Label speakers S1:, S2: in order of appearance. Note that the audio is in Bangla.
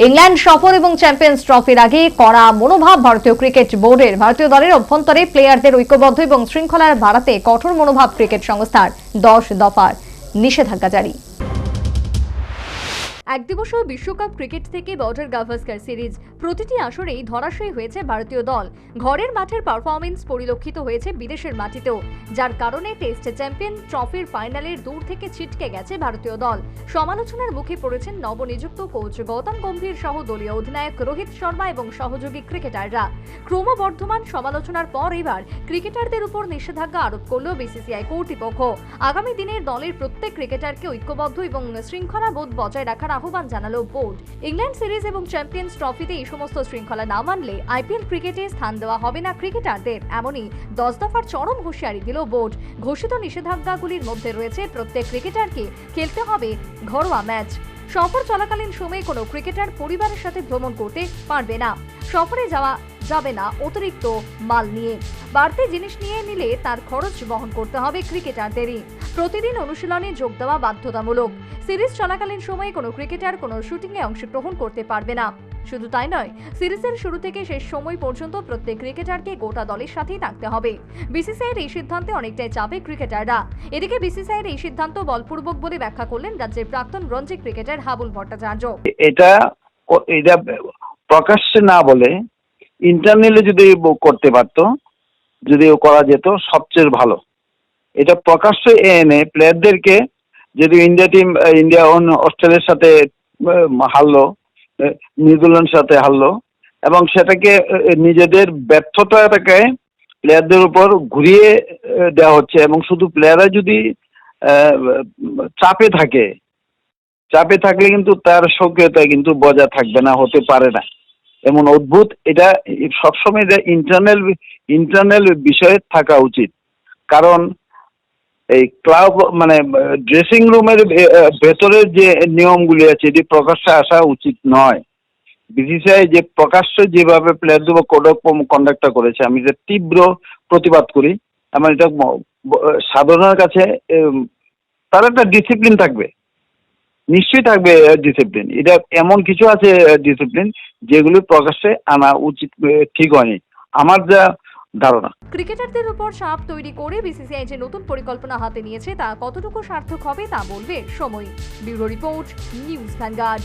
S1: ইংল্যান্ড সফর এবং চ্যাম্পিয়ন্স ট্রফির আগে কড়া মনোভাব ভারতীয় ক্রিকেট বোর্ডের। ভারতীয় দলের অভ্যন্তরে প্লেয়ারদের ঐক্যবদ্ধ এবং শৃঙ্খলার বাড়াতে কঠোর মনোভাব ক্রিকেট সংস্থার 10 দফার নিষেধাজ্ঞা জারি। একদিবসীয় বিশ্বকাপ ক্রিকেট থেকে বর্ডার গাভাস্কার সিরিজ প্রতিটি আসরেই ধরাশয়ী হয়েছে ভারতীয় দল। ঘরের মাঠের পারফরমেন্স পরিলক্ষিত হয়েছে বিদেশের মাটিতেও, যার কারণে টেস্ট চ্যাম্পিয়ন ট্রফির ফাইনালের দূর থেকে ছিটকে গেছে ভারতীয় দল। সমালোচনার মুখে পড়েছেন নবনিযুক্ত কোচ গৌতম গম্ভীর সহ দলীয় অধিনায়ক রোহিত শর্মা এবং সহযোগী ক্রিকেটাররা। ক্রমবর্ধমান সমালোচনার পর এবার ক্রিকেটারদের উপর নিষেধাজ্ঞা আরোপ করল বিসিসিআই কর্তৃপক্ষ। আগামী দিনের দলের প্রত্যেক ক্রিকেটারকে ঐক্যবদ্ধ এবং শৃঙ্খলাবোধ বজায় রাখার আহ্বান জানালো বোর্ড। ইংল্যান্ড সিরিজ এবং চ্যাম্পিয়ন্স ট্রফিতে এই সমস্ত শৃঙ্খলা না মানলে আইপিএল ক্রিকেটে স্থান দেওয়া হবে না ক্রিকেটারদের, এমনই 10 দফার চরম হুঁশিয়ারি দিল বোর্ড। ঘোষিত নিষেধাজ্ঞাগুলির মধ্যে রয়েছে প্রত্যেক ক্রিকেটারকে খেলতে হবে ঘরোয়া ম্যাচ। সফর চলাকালীন সময়ে কোনো ক্রিকেটার পরিবারের সাথে ভ্রমণ করতে পারবে না। সফরে যাওয়া যাবে না অতিরিক্ত মাল নিয়ে। বাড়তি জিনিস নিয়ে নিলে তার খরচ বহন করতে হবে ক্রিকেটারদেরই। প্রতিদিন অনুশীলনে যোগ দেওয়া বাধ্যতামূলক। সিরিজ চলাকালীন সময়ে কোনো ক্রিকেটার কোনো শুটিংয়ে অংশগ্রহণ করতে পারবে না। শুধু তাই নয়, সিরিজের শুরু থেকে শেষ সময় পর্যন্ত প্রত্যেক ক্রিকেটারকে গোটা দলের সাথেই থাকতে হবে। বিসিসিআইয়ের এই সিদ্ধান্তে অনেকটাই চাপে ক্রিকেটাররা। এদিকে বিসিসিআইয়ের এই সিদ্ধান্ত বলপূর্বক বলে ব্যাখ্যা করলেন রাজ্যের প্রাক্তন রঞ্জি ক্রিকেটার হাবুল ভট্টাচার্য।
S2: এটা প্রকাশ্যে না বলে ইন্টারনালি যদি করতে পারতো, যদি করা যেত সবচেয়ে ভালো। এটা প্রকাশ্যে এনে প্লেয়ারদেরকে, যদি ইন্ডিয়া অস্ট্রেলিয়ার সাথে হারলো, নিউজিল্যান্ডের সাথে হারলো, এবং সেটাকে নিজেদের ব্যর্থতাটাকে প্লেয়ারদের উপর ঘুরিয়ে দেওয়া হচ্ছে, এবং শুধু প্লেয়াররা যদি চাপে থাকলে কিন্তু তার সক্রিয়তা কিন্তু বজায় থাকবে না, হতে পারে না। এমন অদ্ভুত, এটা সবসময় ইন্টারনাল বিষয়ে থাকা উচিত। কারণ এই ক্লাব মানে ড্রেসিং রুমের ভেতরের যে নিয়মগুলি আছে, এটি প্রকাশ্যে আসা উচিত নয়। বিসিসিআই যে প্রকাশ্যে যেভাবে প্লেয়ারদের কোড অফ কন্ডাক্টটা করেছে, আমি যে তীব্র প্রতিবাদ করি। আমার এটা সাধারণের কাছে তার একটা ডিসিপ্লিন থাকবে, নিশ্চয়ই থাকবে ডিসিপ্লিন। এটা এমন কিছু আছে ডিসিপ্লিন যেগুলি প্রকাশ্যে আনা উচিত, ঠিক হয়নি আমার যা ধারণা।
S1: ক্রিকেটারদের উপর চাপ তৈরি করে বিসিসিআই যে নতুন পরিকল্পনা হাতে নিয়েছে তা কতটুকু সার্থক হবে তা বলবে সময়। Bureau report, news vanguard.